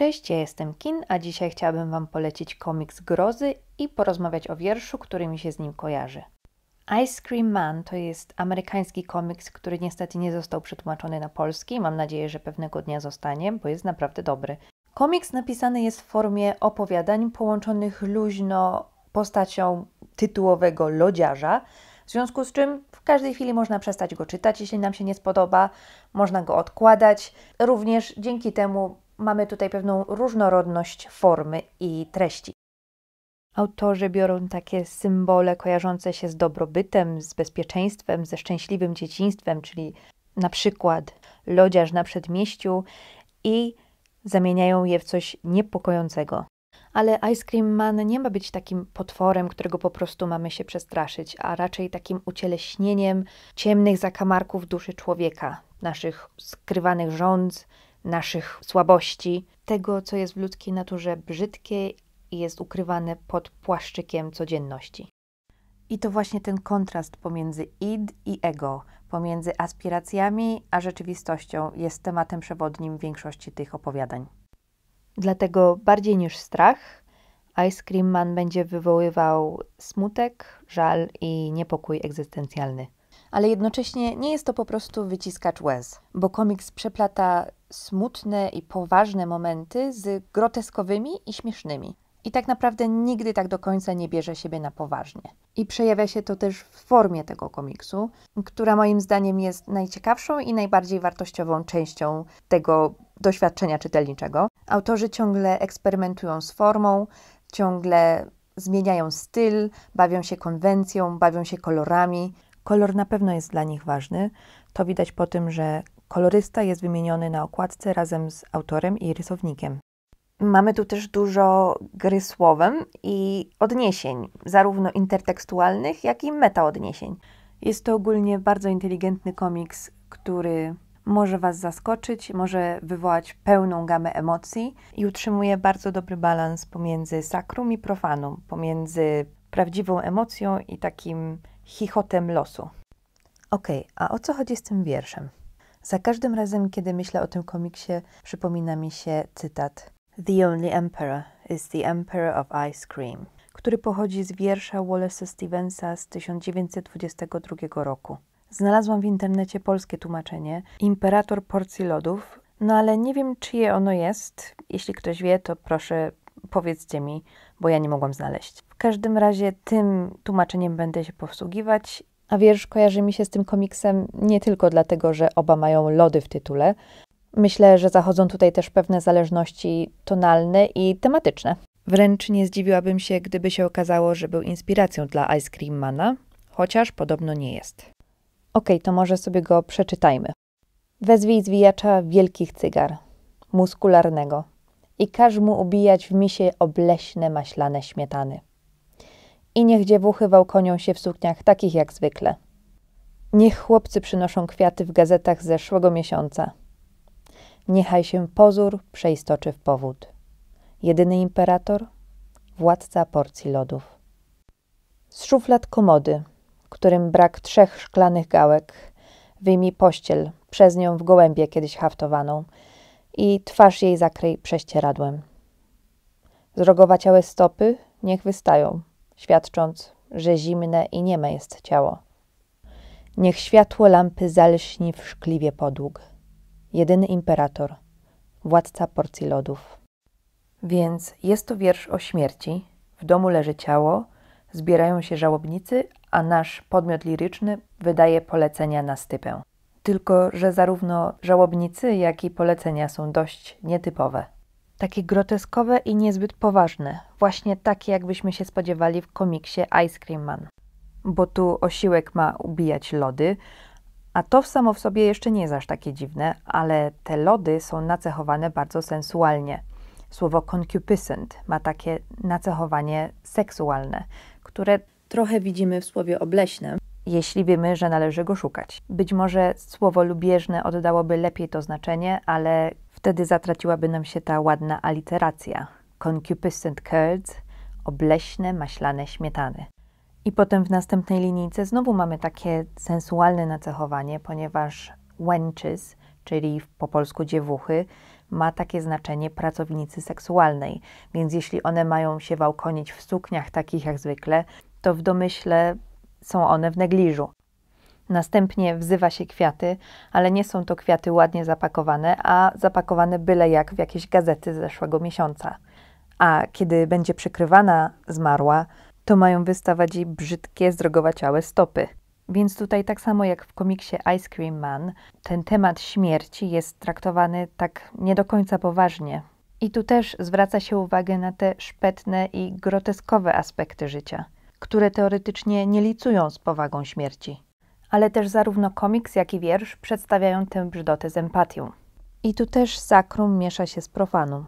Cześć, ja jestem Kin, a dzisiaj chciałabym Wam polecić komiks grozy i porozmawiać o wierszu, który mi się z nim kojarzy. Ice Cream Man to jest amerykański komiks, który niestety nie został przetłumaczony na polski. Mam nadzieję, że pewnego dnia zostanie, bo jest naprawdę dobry. Komiks napisany jest w formie opowiadań połączonych luźno postacią tytułowego lodziarza, w związku z czym w każdej chwili można przestać go czytać, jeśli nam się nie spodoba, można go odkładać. Również dzięki temu mamy tutaj pewną różnorodność formy i treści. Autorzy biorą takie symbole kojarzące się z dobrobytem, z bezpieczeństwem, ze szczęśliwym dzieciństwem, czyli na przykład lodziarz na przedmieściu i zamieniają je w coś niepokojącego. Ale Ice Cream Man nie ma być takim potworem, którego po prostu mamy się przestraszyć, a raczej takim ucieleśnieniem ciemnych zakamarków duszy człowieka, naszych skrywanych żądz, naszych słabości, tego, co jest w ludzkiej naturze brzydkie i jest ukrywane pod płaszczykiem codzienności. I to właśnie ten kontrast pomiędzy id i ego, pomiędzy aspiracjami a rzeczywistością jest tematem przewodnim większości tych opowiadań. Dlatego bardziej niż strach, Ice Cream Man będzie wywoływał smutek, żal i niepokój egzystencjalny. Ale jednocześnie nie jest to po prostu wyciskacz łez, bo komiks przeplata smutne i poważne momenty z groteskowymi i śmiesznymi. I tak naprawdę nigdy tak do końca nie bierze siebie na poważnie. I przejawia się to też w formie tego komiksu, która moim zdaniem jest najciekawszą i najbardziej wartościową częścią tego doświadczenia czytelniczego. Autorzy ciągle eksperymentują z formą, ciągle zmieniają styl, bawią się konwencją, bawią się kolorami. Kolor na pewno jest dla nich ważny. To widać po tym, że kolorysta jest wymieniony na okładce razem z autorem i rysownikiem. Mamy tu też dużo gry słowem i odniesień, zarówno intertekstualnych, jak i metaodniesień. Jest to ogólnie bardzo inteligentny komiks, który może Was zaskoczyć, może wywołać pełną gamę emocji i utrzymuje bardzo dobry balans pomiędzy sakrum i profanum, pomiędzy prawdziwą emocją i takim chichotem losu. Okej, a o co chodzi z tym wierszem? Za każdym razem, kiedy myślę o tym komiksie, przypomina mi się cytat The only emperor is the emperor of ice cream, który pochodzi z wiersza Wallace'a Stevensa z 1922 roku. Znalazłam w internecie polskie tłumaczenie Imperator porcji lodów, no ale nie wiem, czyje ono jest. Jeśli ktoś wie, to proszę powiedzcie mi, bo ja nie mogłam znaleźć. W każdym razie tym tłumaczeniem będę się posługiwać, a wiersz kojarzy mi się z tym komiksem nie tylko dlatego, że oba mają lody w tytule. Myślę, że zachodzą tutaj też pewne zależności tonalne i tematyczne. Wręcz nie zdziwiłabym się, gdyby się okazało, że był inspiracją dla Ice Cream Mana, chociaż podobno nie jest. Okej, to może sobie go przeczytajmy. Wezwij zwijacza wielkich cygar, muskularnego, i każ mu ubijać w misie obleśne maślane śmietany. I niech dziewuchy wałkonią się w sukniach takich jak zwykle. Niech chłopcy przynoszą kwiaty w gazetach z zeszłego miesiąca. Niechaj się pozór przeistoczy w powód. Jedyny imperator, władca porcji lodów. Z szuflad komody, którym brak 3 szklanych gałek, wyjmij pościel, przez nią w gołębie kiedyś haftowaną i twarz jej zakryj prześcieradłem. Zrogowaciałe stopy niech wystają, świadcząc, że zimne i nieme jest ciało. Niech światło lampy zalśni w szkliwie podłóg. Jedyny imperator, władca porcji lodów. Więc jest to wiersz o śmierci, w domu leży ciało, zbierają się żałobnicy, a nasz podmiot liryczny wydaje polecenia na stypę. Tylko że zarówno żałobnicy, jak i polecenia są dość nietypowe. Takie groteskowe i niezbyt poważne, właśnie takie jakbyśmy się spodziewali w komiksie Ice Cream Man. Bo tu osiłek ma ubijać lody, a to samo w sobie jeszcze nie jest aż takie dziwne, ale te lody są nacechowane bardzo sensualnie. Słowo concupiscent ma takie nacechowanie seksualne, które trochę widzimy w słowie obleśne, jeśli wiemy, że należy go szukać. Być może słowo lubieżne oddałoby lepiej to znaczenie, ale wtedy zatraciłaby nam się ta ładna aliteracja. Concupiscent curds, obleśne, maślane śmietany. I potem w następnej linijce znowu mamy takie sensualne nacechowanie, ponieważ wenches, czyli po polsku dziewuchy, ma takie znaczenie pracownicy seksualnej, więc jeśli one mają się wałkonić w sukniach takich jak zwykle, to w domyśle są one w negliżu. Następnie wzywa się kwiaty, ale nie są to kwiaty ładnie zapakowane, a zapakowane byle jak w jakieś gazety z zeszłego miesiąca. A kiedy będzie przykrywana zmarła, to mają wystawać jej brzydkie, zdrogowaciałe stopy. Więc tutaj tak samo jak w komiksie Ice Cream Man, ten temat śmierci jest traktowany tak nie do końca poważnie. I tu też zwraca się uwagę na te szpetne i groteskowe aspekty życia, które teoretycznie nie licują z powagą śmierci. Ale też zarówno komiks, jak i wiersz przedstawiają tę brzydotę z empatią. I tu też sakrum miesza się z profanum.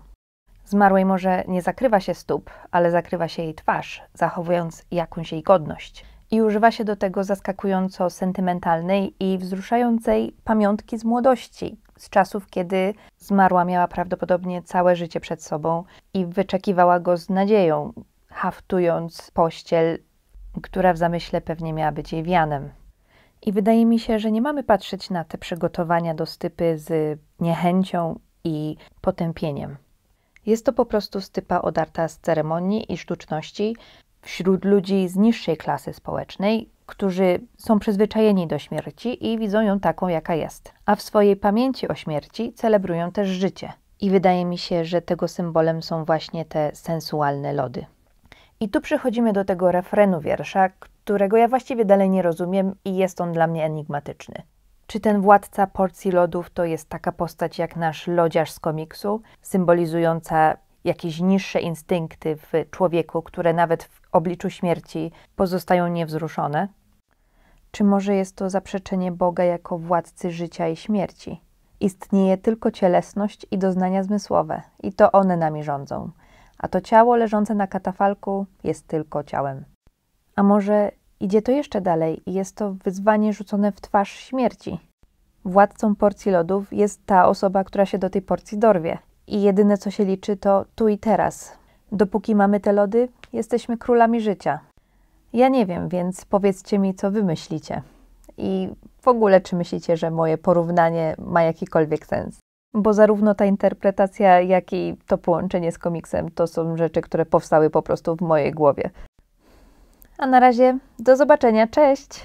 Zmarłej może nie zakrywa się stóp, ale zakrywa się jej twarz, zachowując jakąś jej godność. I używa się do tego zaskakująco sentymentalnej i wzruszającej pamiątki z młodości, z czasów, kiedy zmarła miała prawdopodobnie całe życie przed sobą i wyczekiwała go z nadzieją, haftując pościel, która w zamyśle pewnie miała być jej wianem. I wydaje mi się, że nie mamy patrzeć na te przygotowania do stypy z niechęcią i potępieniem. Jest to po prostu stypa odarta z ceremonii i sztuczności wśród ludzi z niższej klasy społecznej, którzy są przyzwyczajeni do śmierci i widzą ją taką, jaka jest. A w swojej pamięci o śmierci celebrują też życie. I wydaje mi się, że tego symbolem są właśnie te sensualne lody. I tu przechodzimy do tego refrenu wiersza, którego ja właściwie dalej nie rozumiem i jest on dla mnie enigmatyczny. Czy ten władca porcji lodów to jest taka postać jak nasz lodziarz z komiksu, symbolizująca jakieś niższe instynkty w człowieku, które nawet w obliczu śmierci pozostają niewzruszone? Czy może jest to zaprzeczenie Boga jako władcy życia i śmierci? Istnieje tylko cielesność i doznania zmysłowe i to one nami rządzą, a to ciało leżące na katafalku jest tylko ciałem. A może idzie to jeszcze dalej i jest to wyzwanie rzucone w twarz śmierci? Władcą porcji lodów jest ta osoba, która się do tej porcji dorwie. I jedyne, co się liczy, to tu i teraz. Dopóki mamy te lody, jesteśmy królami życia. Ja nie wiem, więc powiedzcie mi, co wy myślicie. I w ogóle, czy myślicie, że moje porównanie ma jakikolwiek sens? Bo zarówno ta interpretacja, jak i to połączenie z komiksem to są rzeczy, które powstały po prostu w mojej głowie. A na razie, do zobaczenia, cześć!